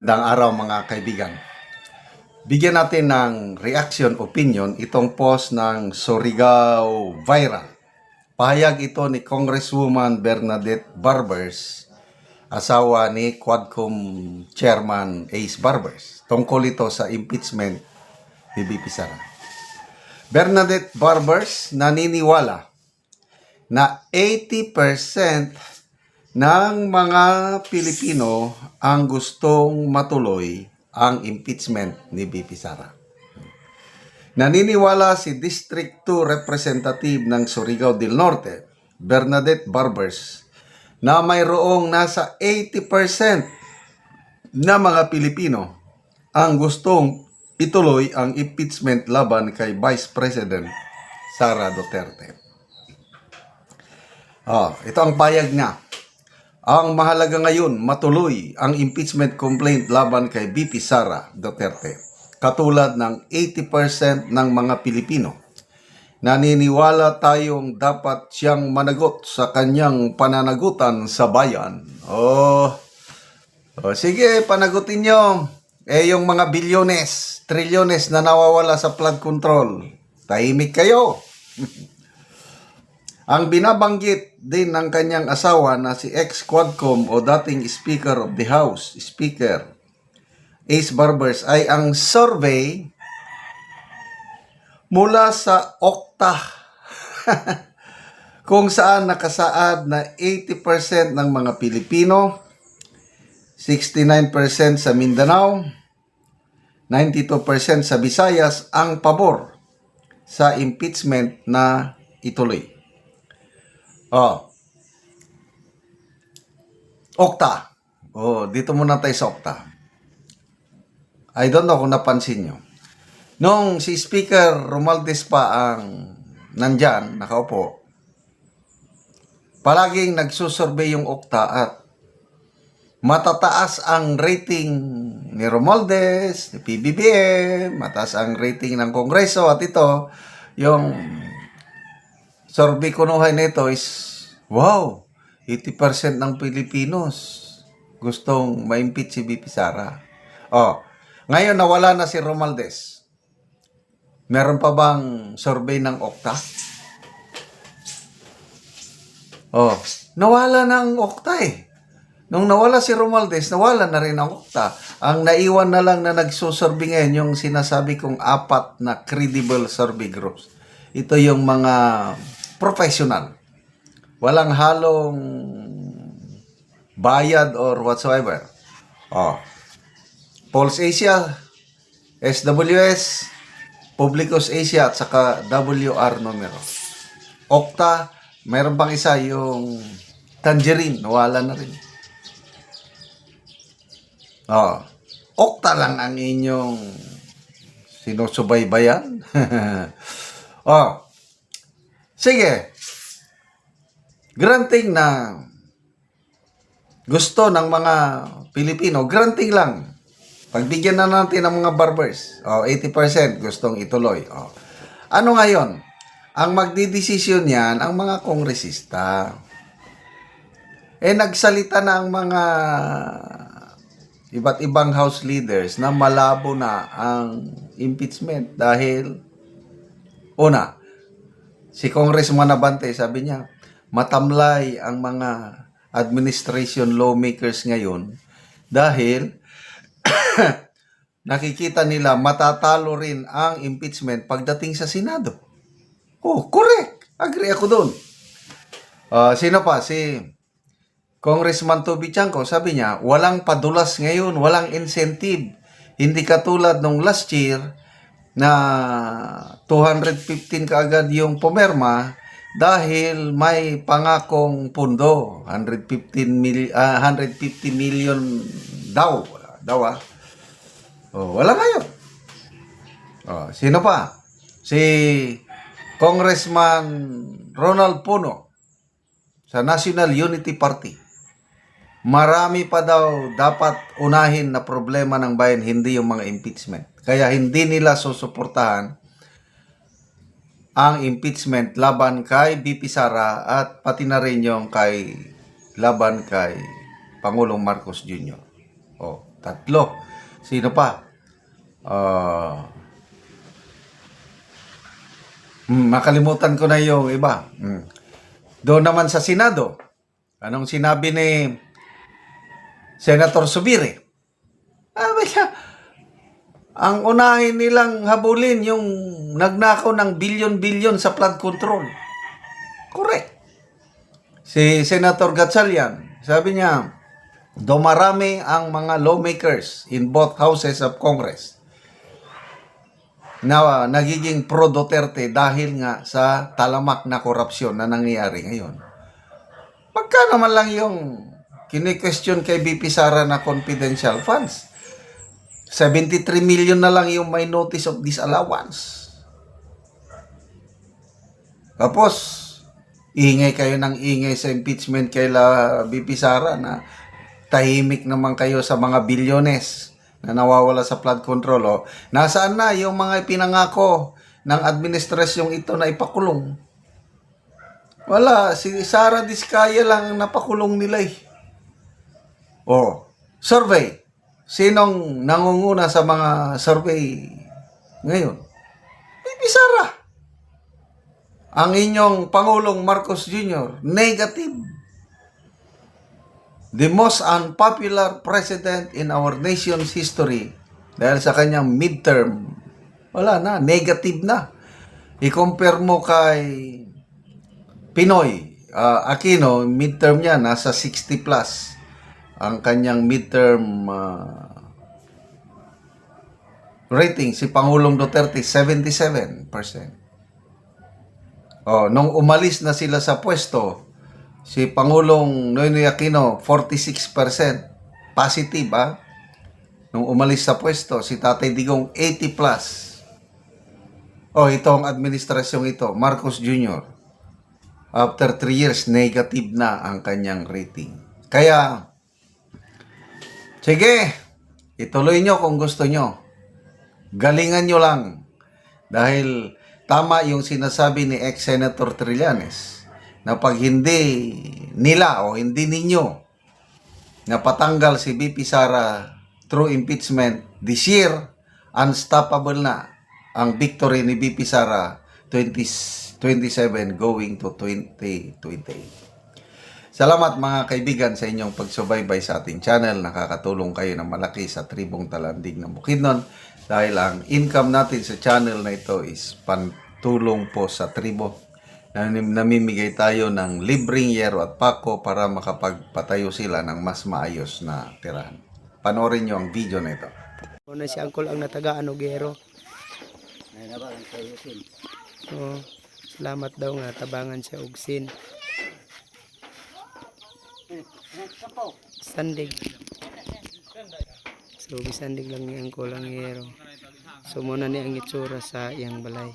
Magandang araw mga kaibigan. Bigyan natin ng reaction, opinion itong post ng Surigao Viral. Pahayag ito ni Congresswoman Bernadette Barbers, asawa ni Quadcom Chairman Ace Barbers. Tungkol ito sa impeachment ni BP Sara. Bernadette Barbers naniniwala na 80% ng mga Pilipino ang gustong matuloy ang impeachment ni BP Sara. Naniniwala si District 2 Representative ng Surigao del Norte, Bernadette Barbers, na mayroong nasa 80% na mga Pilipino ang gustong ituloy ang impeachment laban kay Vice President Sara Duterte. Ito ang payag niya. Ang mahalaga ngayon, matuloy ang impeachment complaint laban kay BP Sara Duterte. Katulad ng 80% ng mga Pilipino, naniniwala tayong dapat siyang managot sa kanyang pananagutan sa bayan. Sige, panagutin nyo. Yung mga bilyones, trilyones na nawawala sa flood control, tahimik kayo. Ang binabanggit din ng kanyang asawa na si ex-Quadcom o dating Speaker of the House, Speaker Ace Barbers, ay ang survey mula sa Okta kung saan nakasaad na 80% ng mga Pilipino, 69% sa Mindanao, 92% sa Visayas ang pabor sa impeachment na ituloy. Okta. Dito muna tayo sa Okta. I don't know kung napansin nyo. Nung si Speaker Romualdez pa ang nandyan, nakaupo, palaging nagsusurvey yung Okta at matataas ang rating ni Romualdez, ni PBBM, mataas ang rating ng Kongreso at ito, yung survey kunuhay nito is, wow, 80% ng Pilipinos gustong ma-impeach si BP Sara. Ngayon nawala na si Romualdez. Meron pa bang survey ng Okta? Nawala na ang Okta eh. Nung nawala si Romualdez, nawala na rin ang Okta. Ang naiwan na lang na nagsusurvey ngayon yung sinasabi kong 4 na credible survey groups. Ito yung mga professional. Walang halong bayad or whatsoever. Pulse Asia, SWS, Publicus Asia at saka WR numero. Okta, mayroon pang isa yung Tangerine, nawala na rin. Okta lang ang inyong sinusubaybayan. Sige. Granting na gusto ng mga Pilipino, granting lang. Pagbigyan na natin ng mga barbers. 80% gustong ituloy. Ano ngayon? Ang magdidesisyon yan, ang mga kongresista. Nagsalita na ang mga iba't ibang house leaders na malabo na ang impeachment dahil una, si Congressman Abante sabi niya, matamlay ang mga administration lawmakers ngayon dahil nakikita nila matatalo rin ang impeachment pagdating sa Senado. Correct. Agree ako doon. Sino pa? Si Congressman Toby Chanco, sabi niya, walang padulas ngayon, walang incentive. Hindi katulad nung last year na 215 kaagad yung pumerma dahil may pangakong pundo, 150 million daw. Wala ngayon. Sino pa? Si Congressman Ronald Puno sa National Unity Party. Marami pa daw dapat unahin na problema ng bayan, hindi yung mga impeachment. Kaya hindi nila susuportahan ang impeachment laban kay BP Sara at pati na rin yung laban kay Pangulong Marcos Jr. Oh, 3. Sino pa? Makalimutan ko na yung iba. Doon naman sa Senado, anong sinabi ni Senator Subiri? Ang unahin nilang habulin yung nagnakaw ng bilyon-bilyon sa flood control. Correct. Si Senator Gatchalian, sabi niya, dumarami ang mga lawmakers in both houses of Congress na nagiging pro-Duterte dahil nga sa talamak na korupsyon na nangyayari ngayon. Magkano man lang yung kini-question kay BP Sara na confidential funds? 73 million na lang yung may notice of disallowance. Tapos, ingay kayo ng ingay sa impeachment kay BP Sara na tahimik naman kayo sa mga bilyones na nawawala sa flood control. O, nasaan na yung mga ipinangako ng administrasyong ito na ipakulong? Wala, si Sara Diskaya lang napakulong nila eh. O, survey. Sinong nangunguna sa mga survey ngayon? BP Sara. Ang inyong Pangulong Marcos Jr., negative. The most unpopular president in our nation's history dahil sa kanyang midterm. Wala na, negative na. I-compare mo kay Pinoy Aquino, midterm niya nasa 60 plus. Ang kanyang midterm rating, si Pangulong Duterte, 77%. Nung umalis na sila sa pwesto, si Pangulong Noynoy Aquino, 46%. Positive, Nung umalis sa pwesto, si Tatay Digong, 80 plus. Itong administrasyong ito, Marcos Jr., after 3 years, negative na ang kanyang rating. Kaya, sige, ituloy nyo kung gusto nyo. Galingan nyo lang. Dahil tama yung sinasabi ni ex-Senator Trillanes na pag hindi nila o hindi ninyo napatanggal si BP Sara through impeachment this year, unstoppable na ang victory ni BP Sara 2027 going to 2028. Salamat mga kaibigan sa inyong pagsubaybay sa ating channel. Nakakatulong kayo ng malaki sa tribong Talandig ng Bukidnon dahil ang income natin sa channel na ito is pantulong po sa tribo. Namimigay tayo ng libreng yero at pako para makapagpatayo sila ng mas maayos na tirahan. Panoorin nyo ang video na ito. Una si Angkol ang natagaan og yero. Salamat daw nga tabangan siya og sin. Sandig. So bisandig lang ni Angkol ang yero. So muna ni ang itsura sa iyang balay.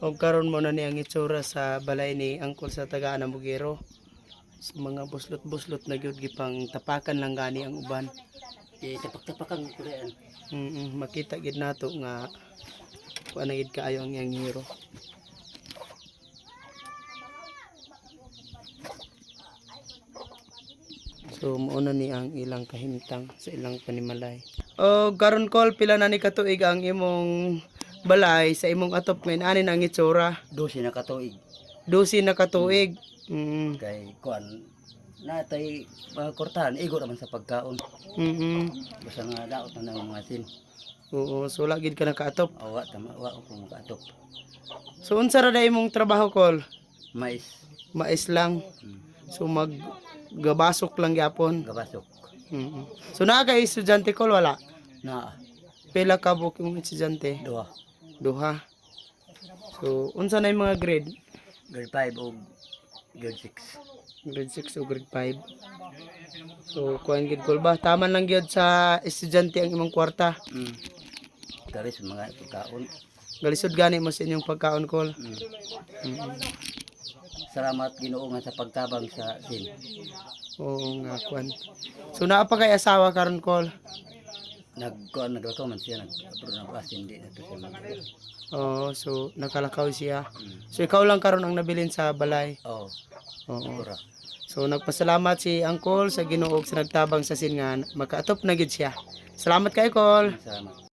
O karon muna ni ang itsura sa balay ni Angkol sa tagaan ng Bugero. So mga buslot-buslot na gyud gipang tapakan lang gani ang uban. Tapak-tapakan ko rin. Makita gid nato nga kuan na gid kaayo ang iyang yero. So mauna ni ang ilang kahimtang sa ilang panimalay. O karon Kol, pila na ni katuig ang imong balay sa imong atop ngayon ani ang itsura? 12 na katuig. 12 na katuig. Kay kuan natay mga kortahan igo naman sa pagkaon. Basta nga daot na ng mga sin. Oo, so lagid ka nakaatop. Wa ko makaatop. So unsa ra day imong trabaho Kol? Mais, Mais lang. So gabasok lang gyapon. gabasok. So naa kay estudyante Kol wala? Na Pila ka buok imong estudyante? duha. Duha. So unsa na yung mga grade? Grade 5 o grade 6. Grade 6 o grade 5. So kuan gid Kol ba? Taman lang gyud sa estudyante ang imong kwarta. Garis mga pagkaon. Galisod gani mo sa inyong pagkaon Kol. Salamat Ginoo nga sa pagtabang sa sin. Oo nga kuan. So naa pa kay asawa karon Kol? Nagkuan man siya nag-approve ng pass hindi na to siya mag. Oo, so nakalakaw siya. So ikaw lang karon ang nabilin sa balay. Oh, Oo. siguro. So nagpasalamat si Angkol sa Ginoo ug sa nagtabang sa sin nga makaatop na gid siya. Salamat kay Kol. Salamat.